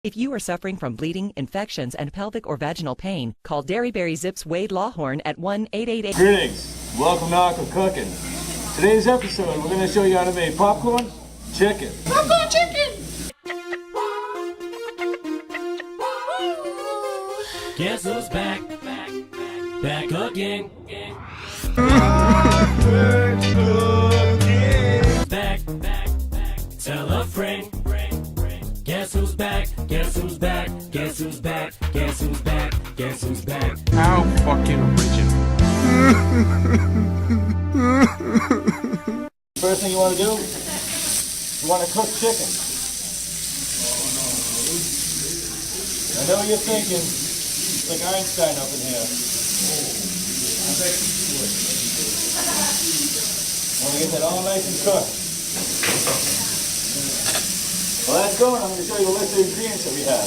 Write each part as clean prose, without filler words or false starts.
If you are suffering from bleeding, infections, and pelvic or vaginal pain, call Dairyberry Zip's Wade Lawhorn at 1-888. Greetings. Welcome to Aqua Cooking. Today's episode, we're going to show you how to make popcorn chicken. Popcorn chicken! Guess who's back? Back again. Back. Tell a friend. Guess who's back? Guess who's back? Guess who's back? Guess who's back? Guess who's back? How fucking original. First thing you want to do, you want to cook chicken. I know you're thinking, it's like Einstein up in here. Want to get that all nice and cooked. Well, that's going. I'm going to show you a list of ingredients that we have.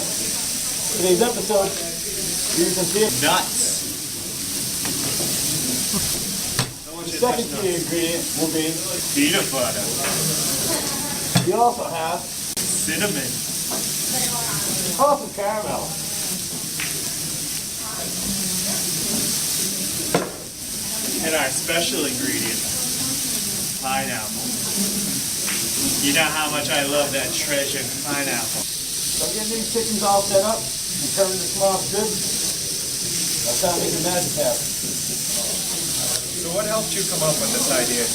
Today's episode, we're using nuts. The second key ingredient will be Peanut butter. we also have Cinnamon. awesome caramel. And our special ingredient, pineapple. You know how much I love that treasured pineapple. So I'm getting these chickens all set up and turning the small good. That's how I make the magic happen. So what helped you come up with this idea?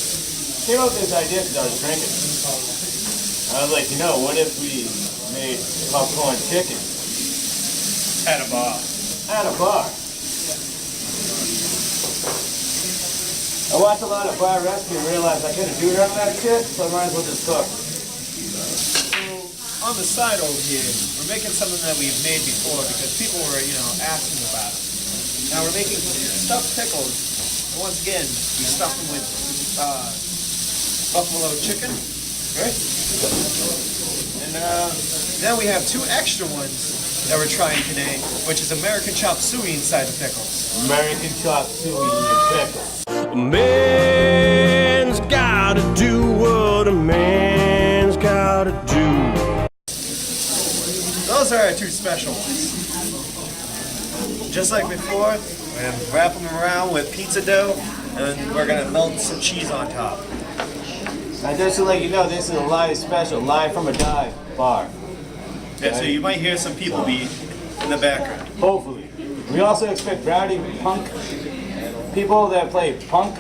Came up with this idea because I was drinking. I was like, what if we made popcorn chicken At a bar. at a bar? I watched a lot of bar recipes and realized I couldn't do none of that shit, so I might as well just cook. On the side over here, we're making something that we've made before because people were, asking about it. Now we're making stuffed pickles. Once again, we stuff them with buffalo chicken, right? And then we have two extra ones that we're trying today, which is American chop suey inside the pickles. American chop suey in your pickle. A man's gotta do what a man's gotta do. Those are our two special ones. Just like before, we're going to wrap them around with pizza dough, and we're going to melt some cheese on top. Now just to let you know, this is a live special, live from a dive bar. Yeah, so you might hear some people be in the background. Hopefully. We also expect rowdy punk people that play punk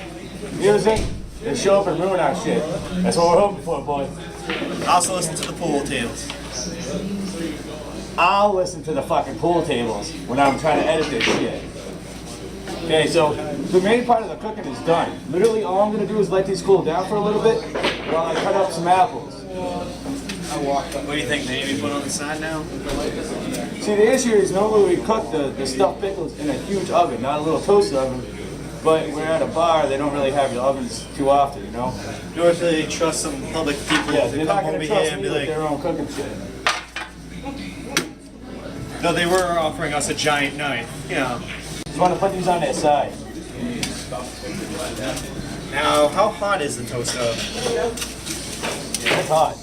music to show up and ruin our shit. That's what we're hoping for, boys. Also listen to the pool tables. I'll listen to the fucking pool tables when I'm trying to edit this shit. Okay, so the main part of the cooking is done. Literally all I'm gonna do is let these cool down for a little bit while I cut up some apples. What do you think? Maybe put on the side now? See, the issue is normally we cook the stuffed pickles in a huge oven, not a little toaster oven. But we're at a bar, they don't really have the ovens too often, Nor do they trust some public people Yeah, to they're come not over gonna here trust and me be with like, their own cooking shit. no, they were offering us a giant knife, Just want to put these on their side. Now, how hot is the toast oven? It's hot.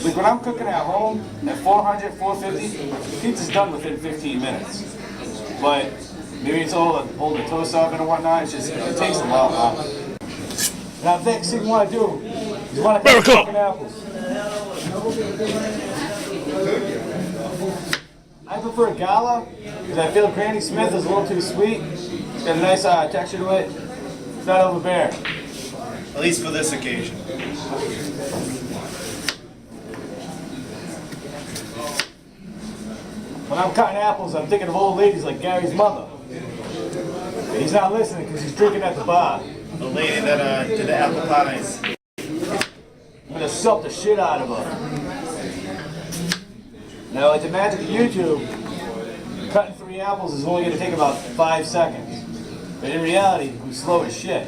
Like when I'm cooking at home at 400, 450, pizza's done within 15 minutes. But maybe it's all the toast oven and whatnot, it takes a lot longer. Now the next thing you want to do is you want to cut fucking apples. I prefer Gala because I feel Granny Smith is a little too sweet. It's got a nice texture to it. It's not overbearing. At least for this occasion. When I'm cutting apples, I'm thinking of old ladies like Gary's mother. He's not listening because he's drinking at the bar. The lady that did the apple pies. I'm gonna suck the shit out of her. Now, like the magic of YouTube, cutting 3 apples is only gonna take about 5 seconds. But in reality, I'm slow as shit.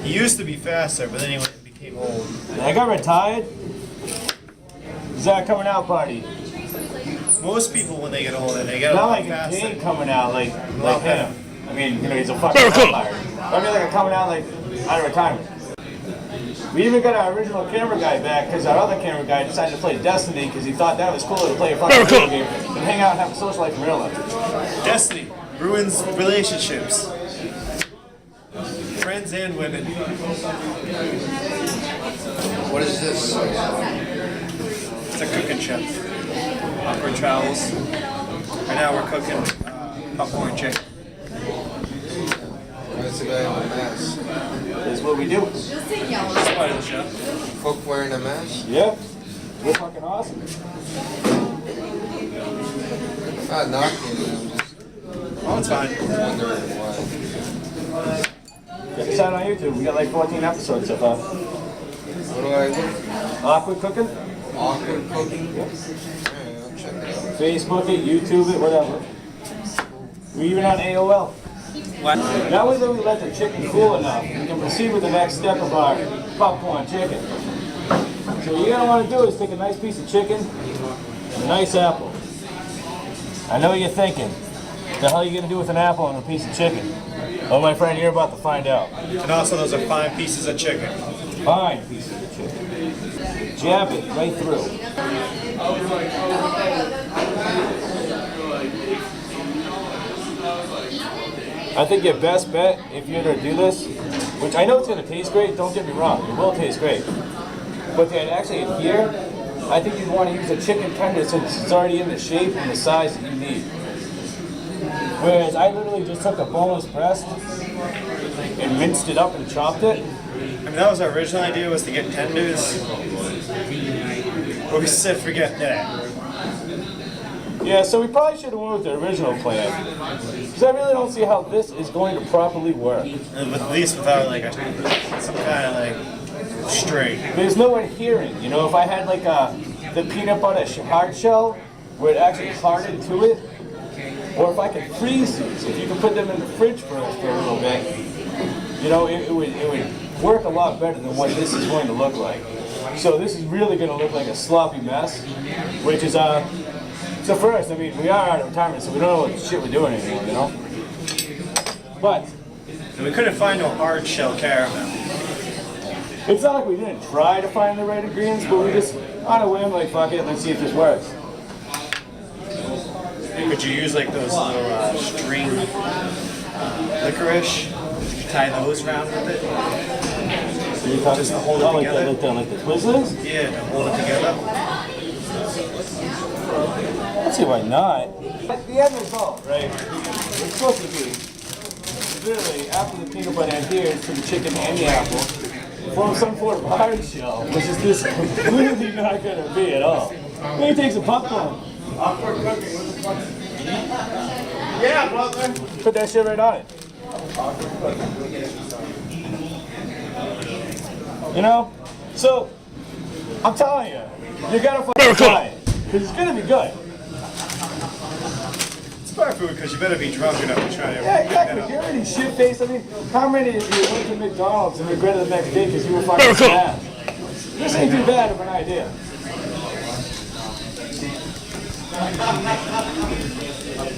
He used to be faster, but then he became old. And I got retired. It's our coming out party. Most people, when they get older, they get a Not lot like a faster. king coming out like him. I mean, he's a fucking vampire. I mean like a coming out like out of retirement. We even got our original camera guy back because our other camera guy decided to play Destiny because he thought that was cooler to play a fucking video game and hang out and have a social life in real life. Destiny ruins relationships. Friends and women. What is this? It's a cooking show. Awkward Travels. Right now we're cooking popcorn chicken. What's the guy in a mask? That's what we do. That's part of the show. Folk wearing a mask? Yep. We're fucking awesome. Not knocking you, I'm just Oh, it's fine. wondering why. Check us out on YouTube. We got like 14 episodes so far. What do I look? Awkward cooking. Awkward cooking? Alright, I'll check it out. Facebook it, YouTube it, whatever. We're even on AOL. What? Now that we let the chicken cool enough, we can proceed with the next step of our popcorn chicken. So what you're gonna want to do is take a nice piece of chicken and a nice apple. I know you're thinking, what the hell are you gonna do with an apple and a piece of chicken? Oh, my friend, you're about to find out. And also those are fine pieces of chicken. Fine pieces of chicken. Jab it right through. I think your best bet, if you're gonna do this, which I know it's gonna taste great, don't get me wrong, it will taste great. But to actually adhere, I think you'd want to use a chicken tender since it's already in the shape and the size that you need. Whereas I literally just took a boneless breast and minced it up and chopped it. I mean, that was our original idea, was to get tenders. But we said forget that. Yeah, so we probably should have went with the original plan. Because I really don't see how this is going to properly work. And at least without like some kind of like straight. There's no adhering, you know, if I had like the peanut butter hard shell, where it actually hardened to it, or if I could freeze these, if you could put them in the fridge first for a little bit, you know, it would work a lot better than what this is going to look like. So this is really going to look like a sloppy mess, which is, so first, I mean, we are out of retirement, so we don't know what shit we're doing anymore, you know? But And we couldn't find no hard shell caramel. it's not like we didn't try to find the right ingredients, but we just, on a whim, like, fuck it, let's see if this works. Could you use like those little string licorice? Could you tie those around with it? So you're talking Just to hold it like together? like the Twizzlers? Yeah, to hold it together. Let's see why not. At the end result, right, it's supposed to be, literally, after the peanut butter adheres to the chicken and the apple, form some sort of hard shell, which is this completely not going to be at all. Maybe take some popcorn. Awkward cooking. Yeah, brother. Put that shit right on it. You know? So, I'm telling you, you gotta fucking try it. Because it's gonna be good. It's fire food because you better be drunk enough to try it. Yeah, exactly. You're already shit-faced. I mean, how many of you went to McDonald's and regretted the next day because you were fucking mad? This ain't too bad of an idea.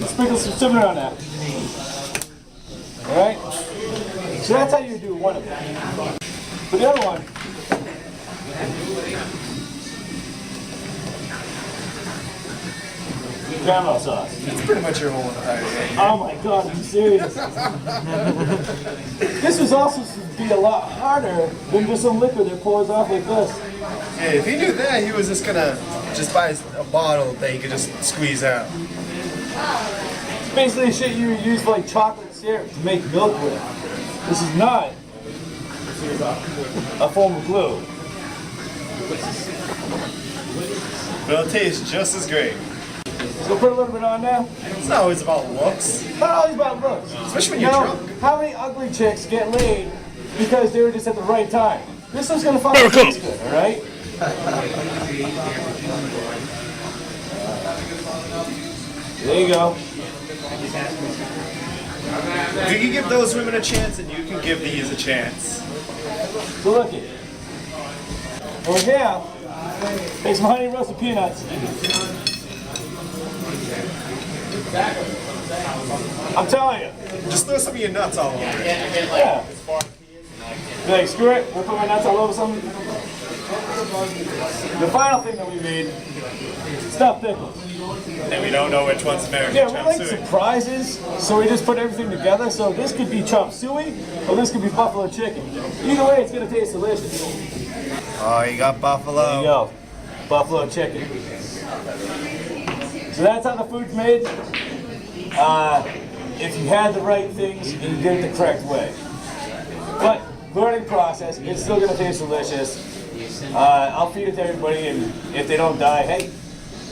Sprinkle some cinnamon on that. Alright? So that's how you do one of them. For the other one, caramel sauce. It's pretty much your whole entire day. Oh my god, are you serious? This was also supposed to be a lot harder than just some liquid that pours off like this. Yeah, if he knew that, he was just gonna buy a bottle that he could just squeeze out. It's basically shit you would use for like chocolate syrup to make milk with. This is not a form of glue. But it'll taste just as great. So put a little bit on there. It's not always about looks. Not always about looks. Especially when you're Now, drunk. how many ugly chicks get laid because they were just at the right time? This one's gonna fucking taste good, alright? There you go. If you can give those women a chance, then you can give these a chance. So look it. Over here, take some honey roasted peanuts. I'm telling you. Just throw some of your nuts all over it. Yeah. Be like, screw it, we'll put my nuts all over something. The final thing that we made, stuffed pickles. And we don't know which one's American Yeah, we chop like suey. surprises, so we just put everything together. So this could be chop suey, or this could be buffalo chicken. Either way, it's gonna taste delicious. Oh, you got buffalo. There you go, buffalo chicken. So that's how the food's made. If you had the right things and you did it the correct way. But learning process, it's still gonna taste delicious. I'll feed it to everybody, and if they don't die, hey,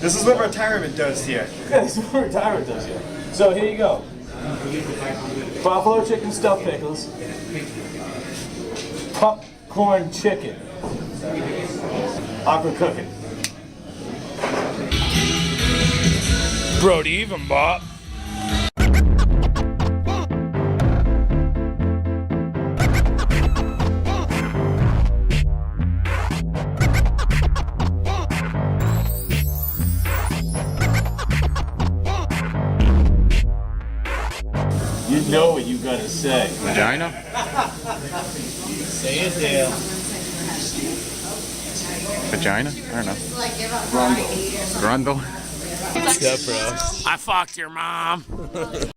This is what retirement does here. yeah, this is what retirement does here. So here you go. Buffalo chicken stuffed pickles. Popcorn chicken. Aqua cooking. Brody even bought. You know what you gotta say. Vagina? Say it, Dale. Vagina? I don't know. Grundle. I fucked your mom.